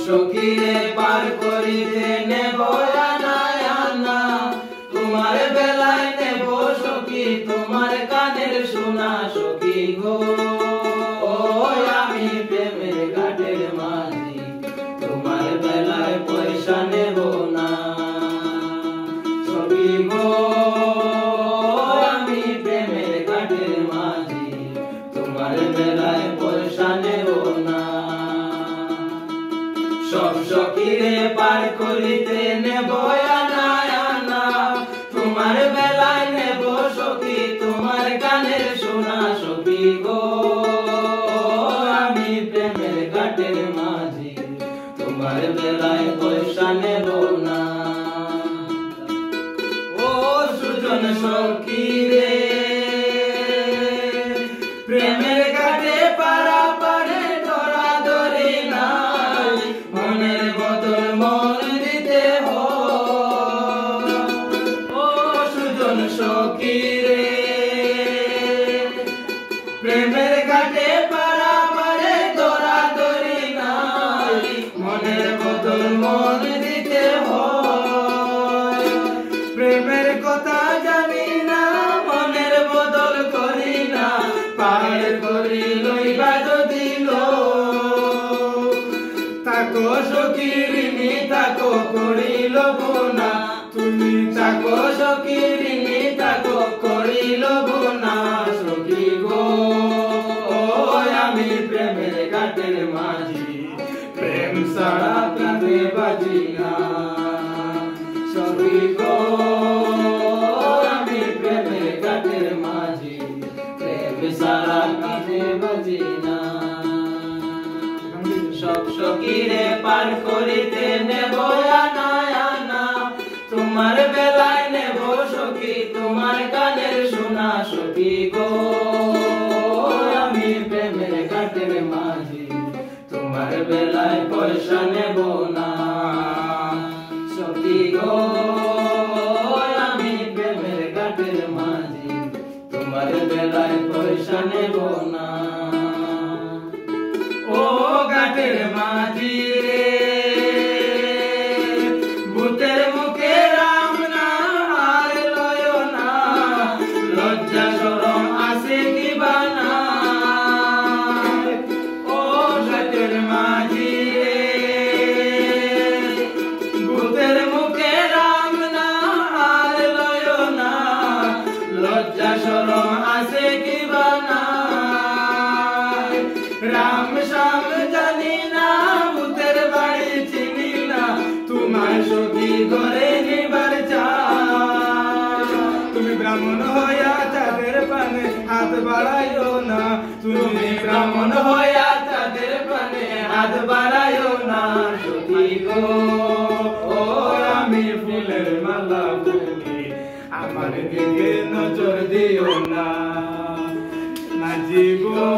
সখীরে পার করিতে নেব আনা আনা, তোমার বেলায় নেব সখী তোমার কানের সোনা সখী গো। আমি প্রেমের ঘাটের মাঝি, তোমার বেলায় পয়সা নেব না সখী গো। আমি প্রেমের ঘাটের মাঝি, তোমার বেলায় পয়সা নেব না। সব সখীরে পার করিতে নেব আনা আনা, তোমার বেলায় নেব সখী তোমার কানের সোনা সখী গো। আমি প্রেমের ঘাটের মাঝি, তোমার বেলায় পয়সা নেব না। ও সুজন সখী রে, প্রেমের ঘাটে পারাপারে ধরাধরি নাই, মনের বদল মন দিতে হয়। ও সুজন সখী রে, প্রেমের ঘাটে পারাপারে ধরাধরি নাই, মনের বদল মন দিতে হয়। প্রেমের কথা জানি না, মনের বদল করি না, পার করি লইবা যদি লো। তাকো সখী ঋণী তাকো করিল না, তুমি তাকো সখী ঋণী তাকো করিল না সখী গো। আমি প্রেমের ঘাটের মাঝি, প্রেম ছাড়া কাঁধে বাজি না সখী গো। আমি প্রেমের ঘাটের মাঝি, প্রেম ছাড়া কাঁধে বাজি না। সব সখীরে পার করিতে নেব আনা আনা, তোমার বেলায় নেব সখী তোমার কানের সোনা সখী গো। আমি প্রেমের ঘাটের মাঝি, তোমার বেলায় পয়সা নেব না সখী গো। আমি প্রেমের ঘাটের মাঝি, তোমার বেলায় পয়সা নেব না। ও ঘাটের মাঝি রে, ভূতের মুখে রাম না আর লয় না, লজ্জা শরম আছে কি বানা। ও ঘাটের মাঝি রে, ভূতের মুখে রাম না আর লয় না, লজ্জা শরম আছে কি বানা। রাম শ্যাম জানি না, ভূতের বাড়ি চিনি না, তোমার সখী ঘরে নিবার চাই। তুমি ব্রাহ্মণ হইয়া চাঁদের পানে হাত বাড়াইও না, তুমি ব্রাহ্মণ হইয়া চাঁদের পানে হাত বাড়াইও না সখী গো। আমি ফুলের মালা ফুলি, আমার দিকে নজর দিও না মাঝি গো।